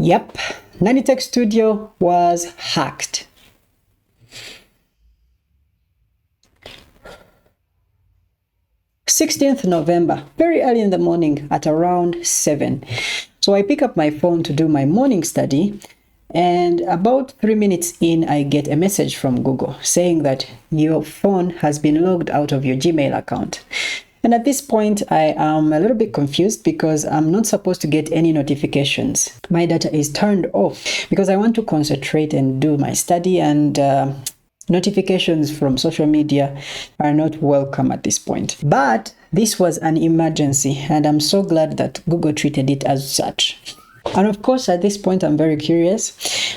Yep, Nanitech Studio was hacked. 16th November, very early in the morning at around 7. So I pick up my phone to do my morning study, and about 3 minutes in, I get a message from Google saying that your phone has been logged out of your Gmail account. And at this point, I am a little bit confused because I'm not supposed to get any notifications. My data is turned off because I want to concentrate and do my study, and notifications from social media are not welcome at this point. But this was an emergency, and I'm so glad that Google treated it as such. And of course, at this point, I'm very curious.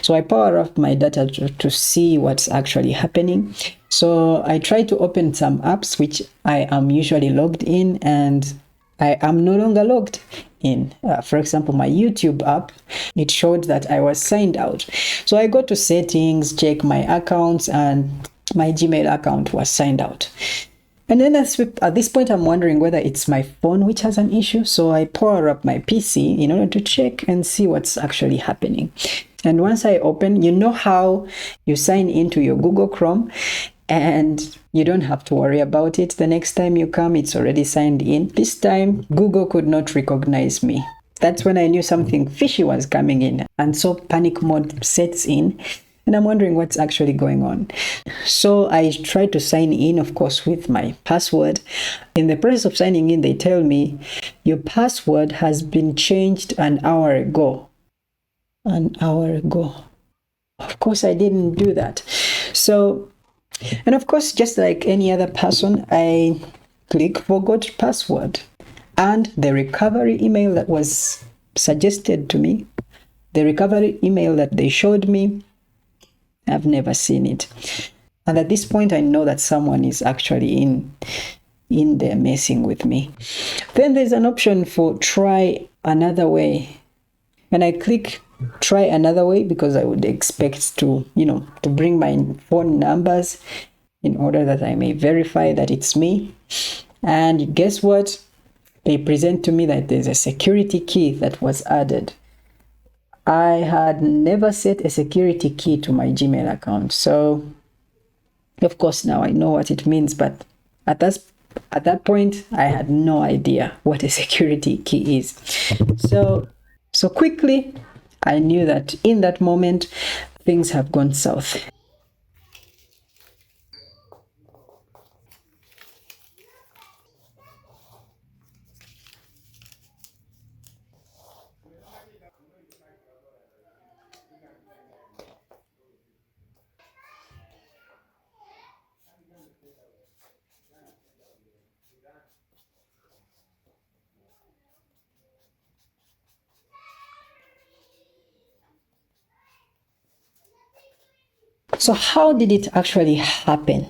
So I power up my data to see what's actually happening. So I try to open some apps which I am usually logged in, and I am no longer logged in. For example, my YouTube app, it showed that I was signed out. So I go to settings, check my accounts, and my Gmail account was signed out. And then at this point, I'm wondering whether it's my phone which has an issue. So I power up my PC in order to check and see what's actually happening. And once I open, you know how you sign into your Google Chrome and you don't have to worry about it. The next time you come, it's already signed in. This time, Google could not recognize me. That's when I knew something fishy was coming in. And so panic mode sets in. And I'm wondering what's actually going on. So I try to sign in, of course, with my password. In the process of signing in, they tell me, your password has been changed an hour ago. An hour ago. Of course, I didn't do that. So, and of course, just like any other person, I click forgot password. And the recovery email that was suggested to me, the recovery email that they showed me, I've never seen it. And at this point, I know that someone is actually in there messing with me. Then there's an option for try another way. And I click try another way because I would expect to bring my phone numbers in order that I may verify that it's me. And guess what? They present to me that there's a security key that was added. I had never set a security key to my Gmail account. So, of course, now I know what it means. But at that point, I had no idea what a security key is. So quickly, I knew that in that moment, things have gone south. So how did it actually happen?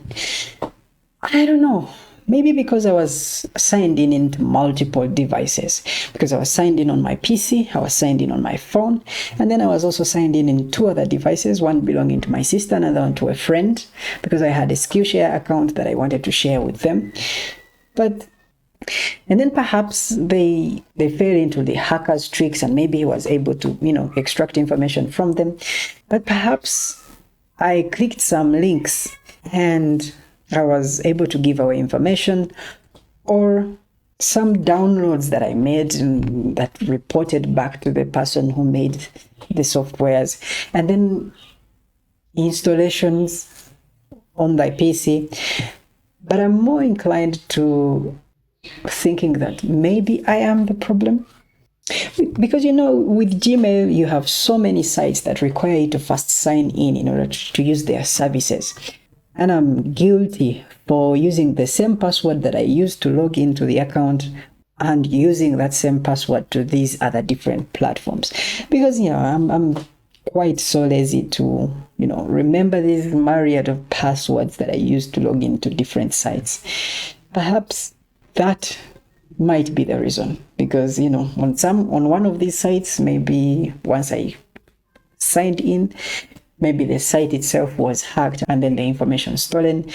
I don't know. Maybe because I was signed in into multiple devices. Because I was signed in on my PC, I was signed in on my phone, and then I was also signed in two other devices, one belonging to my sister, another one to a friend, because I had a Skillshare account that I wanted to share with them. And then perhaps they fell into the hacker's tricks, and maybe he was able to, extract information from them. But perhaps I clicked some links and I was able to give away information, or some downloads that I made and that reported back to the person who made the softwares, and then installations on my PC. But I'm more inclined to thinking that maybe I am the problem. Because, with Gmail, you have so many sites that require you to first sign in order to use their services. And I'm guilty for using the same password that I used to log into the account and using that same password to these other different platforms. Because, I'm quite so lazy to, remember these myriad of passwords that I used to log into different sites. Perhaps that might be the reason, because on one of these sites, maybe once I signed in, maybe the site itself was hacked and then the information stolen.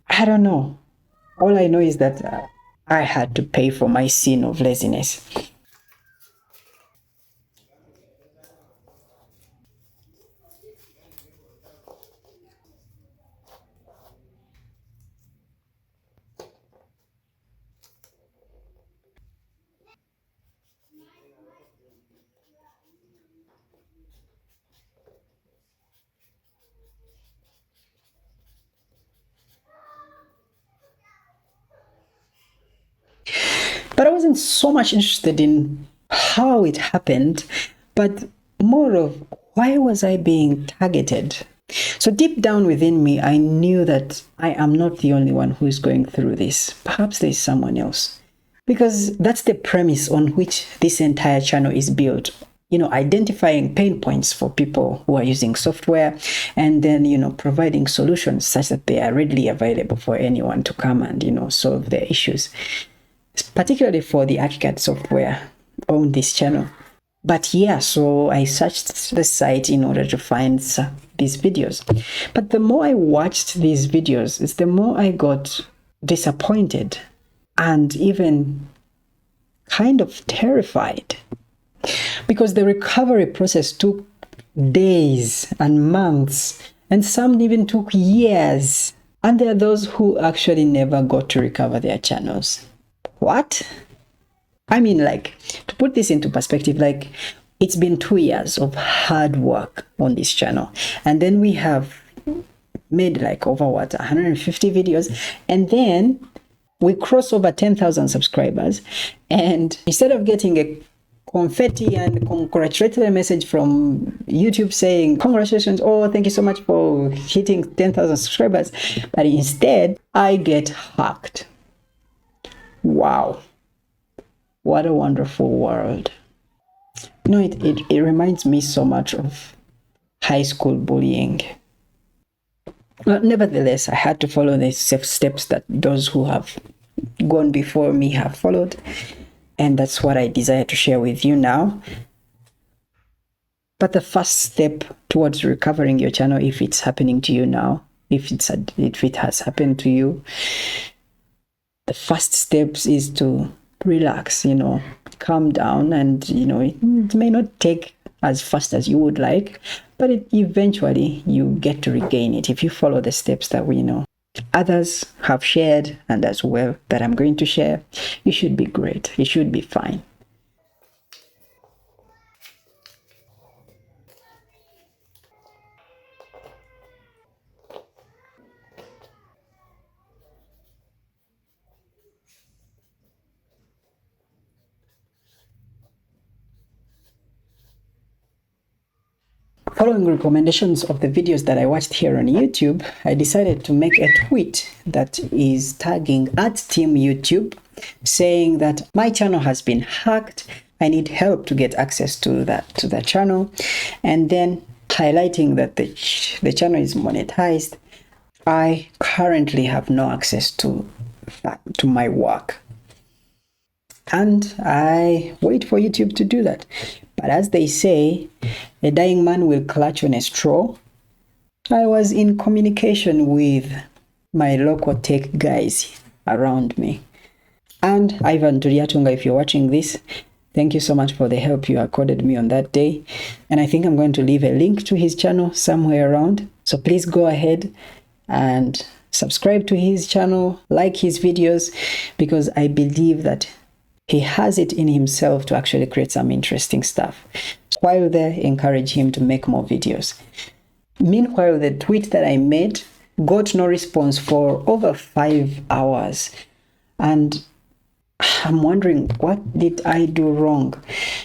I don't know. All I know is that I had to pay for my sin of laziness. wasn't so much interested in how it happened, but more of why was I being targeted? So deep down within me, I knew that I am not the only one who is going through this. Perhaps there's someone else. Because that's the premise on which this entire channel is built. Identifying pain points for people who are using software, and then, providing solutions such that they are readily available for anyone to come and, solve their issues. Particularly for the Archicad software on this channel. But yeah, so I searched the site in order to find these videos. But the more I watched these videos, the more I got disappointed and even kind of terrified. Because the recovery process took days and months, and some even took years. And there are those who actually never got to recover their channels. What? I mean, to put this into perspective, it's been 2 years of hard work on this channel. And then we have made over 150 videos. And then we cross over 10,000 subscribers. And instead of getting a confetti and congratulatory message from YouTube saying, congratulations, thank you so much for hitting 10,000 subscribers, but instead I get hacked. Wow. What a wonderful world. It reminds me so much of high school bullying. Well, nevertheless, I had to follow the steps that those who have gone before me have followed. And that's what I desire to share with you now. But the first step towards recovering your channel, if it's happening to you now, if it has happened to you, the first steps is to relax, calm down, and it may not take as fast as you would like, but eventually you get to regain it if you follow the steps that we know others have shared, and as well that I'm going to share. You should be great. You should be fine. Following recommendations of the videos that I watched here on YouTube, I decided to make a tweet that is tagging @TeamYouTube, saying that my channel has been hacked. I need help to get access to that channel, and then highlighting that the channel is monetized. I currently have no access to my work, and I wait for YouTube to do that. But as they say, a dying man will clutch on a straw. I was in communication with my local tech guys around me. And Ivan Turiatunga, if you're watching this, thank you so much for the help you accorded me on that day. And I think I'm going to leave a link to his channel somewhere around. So please go ahead and subscribe to his channel, like his videos, because I believe that he has it in himself to actually create some interesting stuff. While there, encourage him to make more videos. Meanwhile, the tweet that I made got no response for over 5 hours. And I'm wondering, what did I do wrong?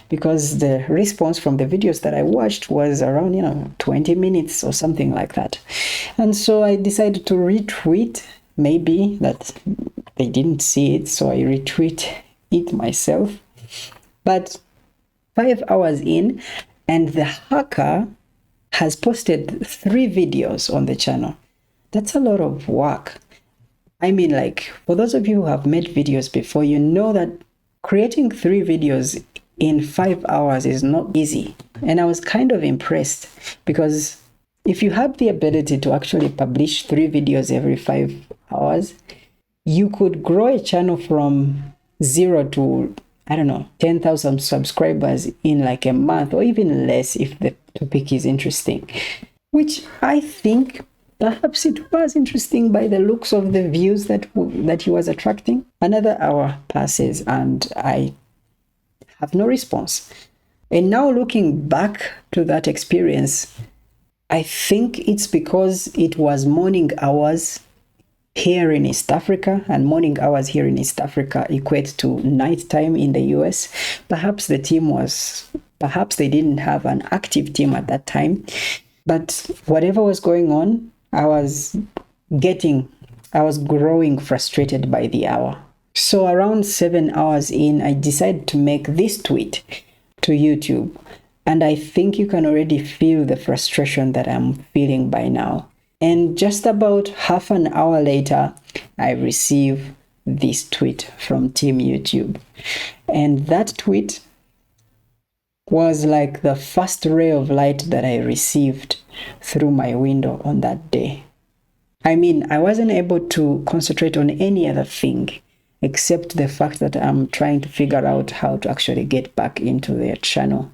Because the response from the videos that I watched was around, 20 minutes or something like that. And so I decided to retweet. Maybe that they didn't see it, so I retweet it myself. But 5 hours in, and the hacker has posted 3 videos on the channel. That's a lot of work. I mean, for those of you who have made videos before, you know that creating 3 videos in 5 hours is not easy. And I was kind of impressed, because if you have the ability to actually publish 3 videos every 5 hours, you could grow a channel from 0 to, 10,000 subscribers in a month, or even less if the topic is interesting, which I think perhaps it was interesting by the looks of the views that he was attracting. Another hour passes and I have no response. And now looking back to that experience, I think it's because it was morning hours here in East Africa, and morning hours here in East Africa equate to nighttime in the US. Perhaps they didn't have an active team at that time, but whatever was going on, I was growing frustrated by the hour. So around 7 hours in, I decided to make this tweet to YouTube. And I think you can already feel the frustration that I'm feeling by now. And just about half an hour later, I receive this tweet from Team YouTube. And that tweet was like the first ray of light that I received through my window on that day. I mean, I wasn't able to concentrate on any other thing except the fact that I'm trying to figure out how to actually get back into their channel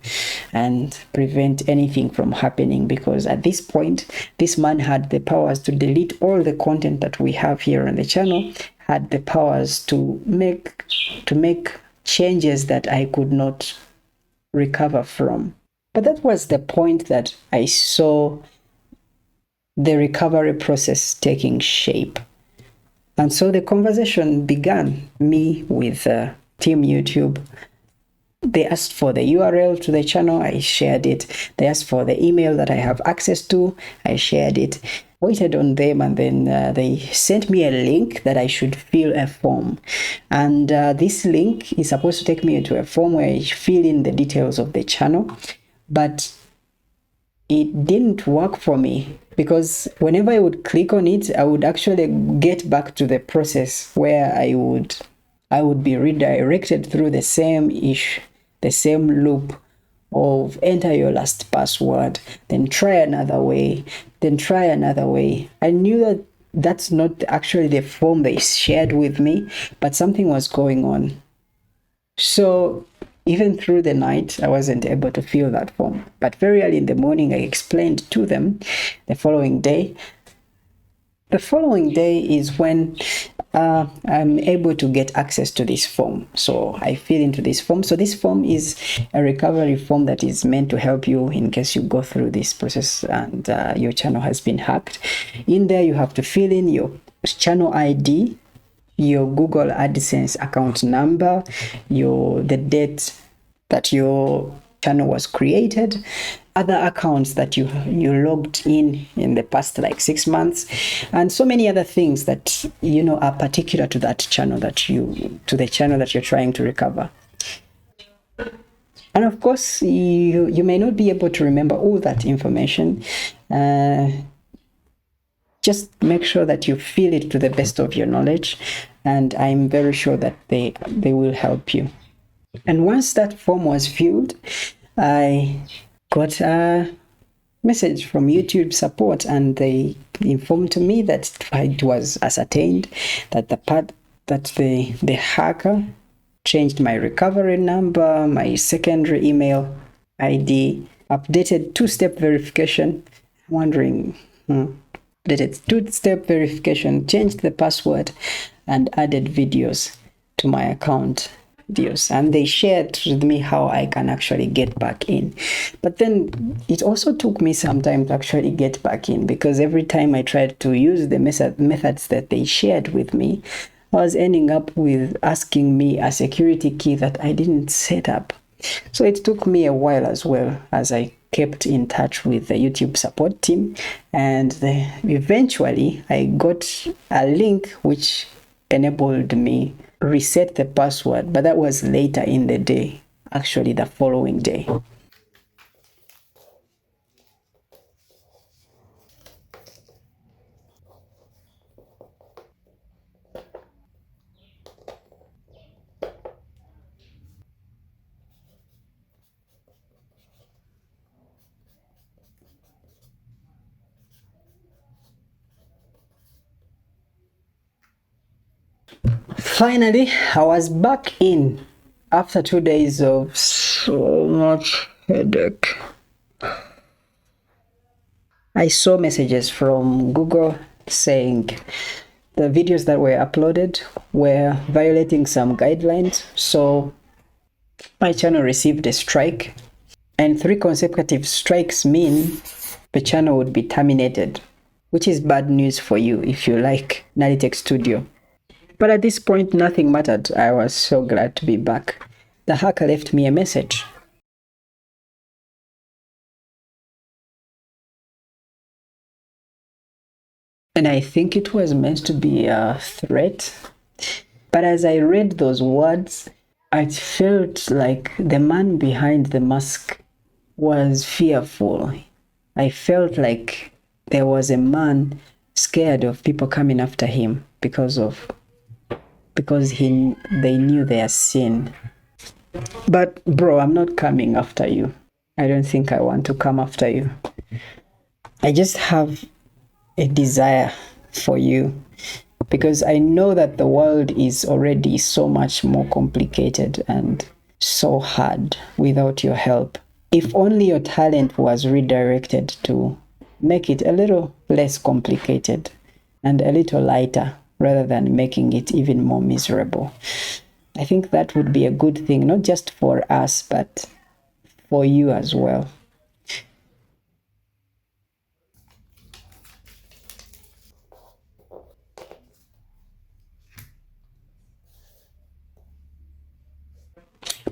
and prevent anything from happening, because at this point, this man had the powers to delete all the content that we have here on the channel, had the powers to make changes that I could not recover from. But that was the point that I saw the recovery process taking shape. And so the conversation began, me with Team YouTube. They asked for the URL to the channel, I shared it. They asked for the email that I have access to, I shared it. Waited on them, and then they sent me a link that I should fill a form. And this link is supposed to take me into a form where I fill in the details of the channel. But it didn't work for me, because whenever I would click on it, I would actually get back to the process where I would be redirected through the same loop of enter your last password, then try another way, then try another way. I knew that that's not actually the form they shared with me, but something was going on. So even through the night, I wasn't able to fill that form. But very early in the morning, I explained to them the following day. The following day is when I'm able to get access to this form. So I fill into this form. So this form is a recovery form that is meant to help you in case you go through this process and your channel has been hacked. In there, you have to fill in your channel ID, your Google AdSense account number, the date that your channel was created, other accounts that you logged in the past like 6 months, and so many other things that are particular to that channel to the channel that you're trying to recover. And of course, you may not be able to remember all that information. Just make sure that you fill it to the best of your knowledge, and I'm very sure that they will help you. And once that form was filled, I got a message from YouTube support, and they informed me that it was ascertained that the hacker changed my recovery number, my secondary email ID, updated two-step verification. I'm wondering, updated two-step verification, changed the password, and added videos to my account. And they shared with me how I can actually get back in. But then it also took me some time to actually get back in, because every time I tried to use the methods that they shared with me, I was ending up with asking me a security key that I didn't set up. So it took me a while, as well as I kept in touch with the YouTube support team, and eventually I got a link which enabled me reset the password, but that was later in the day, actually the following day. Finally, I was back in after 2 days of so much headache. I saw messages from Google saying the videos that were uploaded were violating some guidelines, so my channel received a strike, and 3 consecutive strikes mean the channel would be terminated. which is bad news for you if you like Nalitech Studio. But at this point, nothing mattered. I was so glad to be back. The hacker left me a message. And I think it was meant to be a threat. But as I read those words, I felt like the man behind the mask was fearful. I felt like there was a man scared of people coming after him because they knew their sin. But bro, I'm not coming after you. I don't think I want to come after you. I just have a desire for you because I know that the world is already so much more complicated and so hard without your help. If only your talent was redirected to make it a little less complicated and a little lighter rather than making it even more miserable. I think that would be a good thing, not just for us, but for you as well.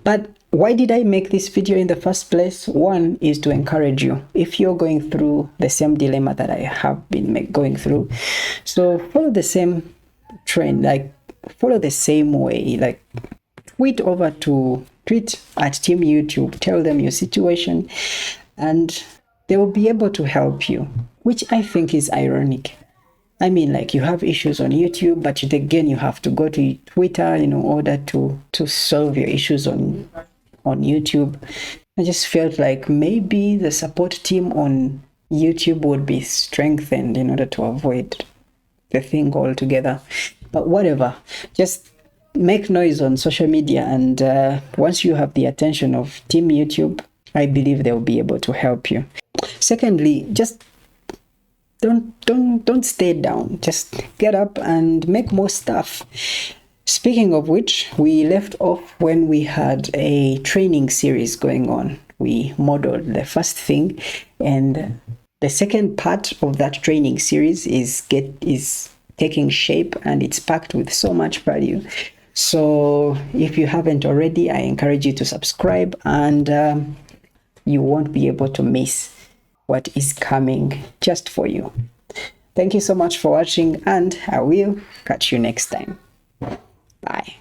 But why did I make this video in the first place? One is to encourage you if you're going through the same dilemma that I have been going through. So follow the same trend, like follow the same way, like tweet at Team YouTube, tell them your situation, and they will be able to help you, which I think is ironic. I mean, like you have issues on YouTube, but again, you have to go to Twitter in order to solve your issues on YouTube. I just felt like maybe the support team on YouTube would be strengthened in order to avoid the thing altogether. But whatever, just make noise on social media, and once you have the attention of Team YouTube, I believe they'll be able to help you. Secondly, just don't stay down. Just get up and make more stuff. Speaking of which, we left off when we had a training series going on. We modeled the first thing, and the second part of that training series is taking shape, and it's packed with so much value. So if you haven't already, I encourage you to subscribe, and you won't be able to miss what is coming just for you. Thank you so much for watching, and I will catch you next time. Bye.